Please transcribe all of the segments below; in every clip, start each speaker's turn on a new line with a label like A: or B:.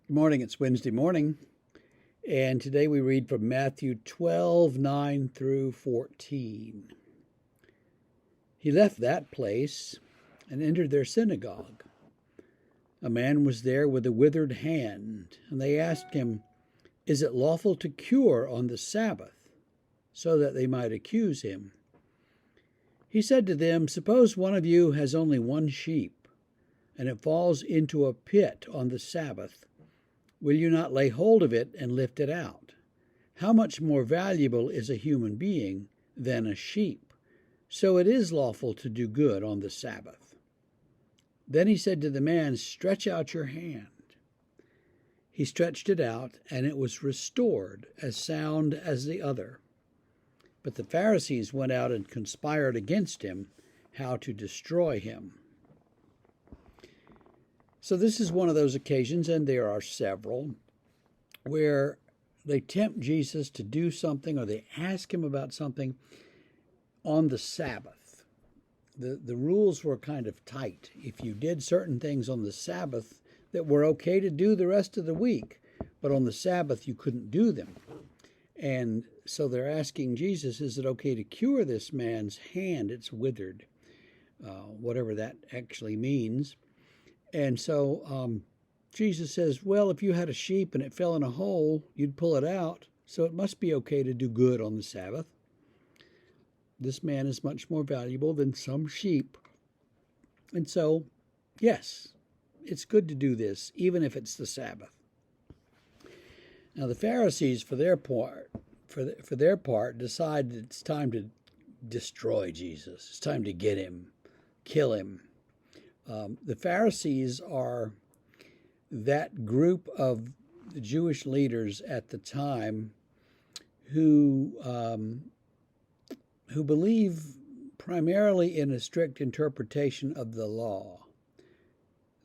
A: Good morning. It's Wednesday morning, and today we read from Matthew 12:9 through 14. He left that place and entered their synagogue. A man was there with a withered hand, and they asked him, "Is it lawful to cure on the Sabbath?" so that they might accuse him. He said to them, "Suppose one of you has only one sheep, and it falls into a pit on the Sabbath. Will you not lay hold of it and lift it out? How much more valuable is a human being than a sheep? So it is lawful to do good on the Sabbath." Then he said to the man, "Stretch out your hand." He stretched it out, and it was restored, as sound as the other. But the Pharisees went out and conspired against him, how to destroy him. So this is one of those occasions, and there are several, where they tempt Jesus to do something or they ask him about something on the Sabbath. The rules were kind of tight. If you did certain things on the Sabbath that were okay to do the rest of the week, but on the Sabbath you couldn't do them. And so they're asking Jesus, is it okay to cure this man's hand? It's withered, whatever that actually means. And so Jesus says, well, if you had a sheep and it fell in a hole, you'd pull it out. So it must be okay to do good on the Sabbath. This man is much more valuable than some sheep. And so, yes, it's good to do this, even if it's the Sabbath. Now the Pharisees, for their part, decide that it's time to destroy Jesus. It's time to get him, kill him. The Pharisees are that group of the Jewish leaders at the time who believe primarily in a strict interpretation of the law.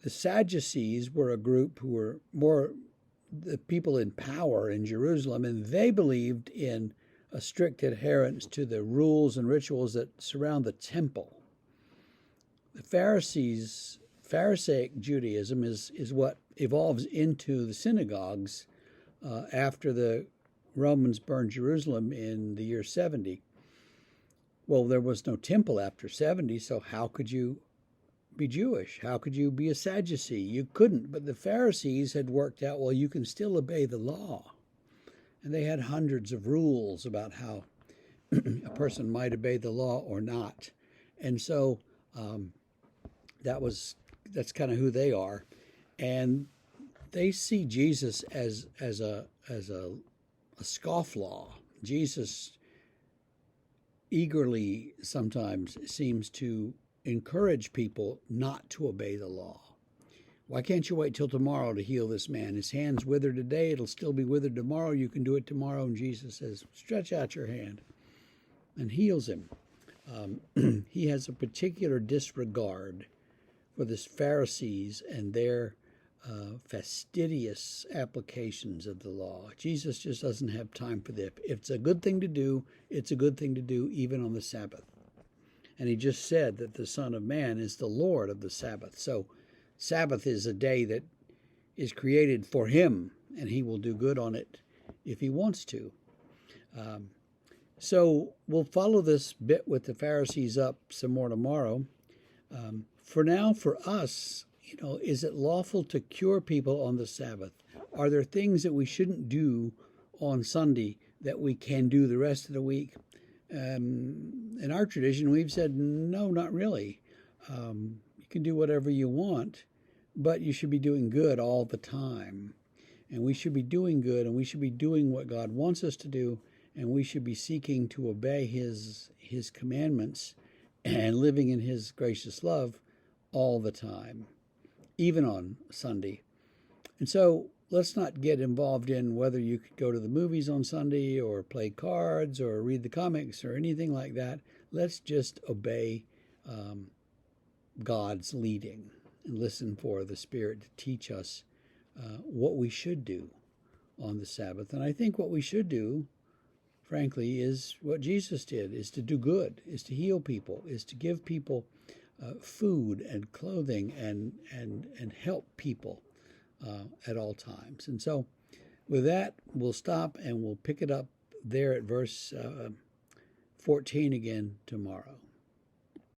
A: The Sadducees were a group who were more the people in power in Jerusalem, and they believed in a strict adherence to the rules and rituals that surround the temple. The Pharisaic Judaism is what evolves into the synagogues after the Romans burned Jerusalem in the year 70. Well, there was no temple after 70, so how could you be Jewish? How could you be a Sadducee? You couldn't, but the Pharisees had worked out, well, you can still obey the law. And they had hundreds of rules about how a person might obey the law or not. And so that's kind of who they are, and they see Jesus as a scofflaw. Jesus eagerly sometimes seems to encourage people not to obey the law. Why can't you wait till tomorrow to heal this man? His hand's withered today, it'll still be withered tomorrow. You can do it tomorrow. And Jesus says, stretch out your hand, and heals him. He has a particular disregard for the Pharisees and their fastidious applications of the law. Jesus just doesn't have time for that. If it's a good thing to do, it's a good thing to do even on the Sabbath. And he just said that the Son of Man is the Lord of the Sabbath. So Sabbath is a day that is created for him, and he will do good on it if he wants to. So we'll follow this bit with the Pharisees up some more tomorrow. For now, for us, is it lawful to cure people on the Sabbath? Are there things that we shouldn't do on Sunday that we can do the rest of the week? In our tradition, we've said, no, not really. You can do whatever you want, but you should be doing good all the time. And we should be doing good, and we should be doing what God wants us to do, and we should be seeking to obey His commandments and living in His gracious love all the time, even on Sunday. And so let's not get involved in whether you could go to the movies on Sunday or play cards or read the comics or anything like that. Let's just obey God's leading and listen for the Spirit to teach us what we should do on the Sabbath. And I think what we should do, frankly, is what Jesus did, is to do good, is to heal people, is to give people food and clothing and help people. at all times. And so with that, we'll stop and we'll pick it up there at verse 14 again tomorrow.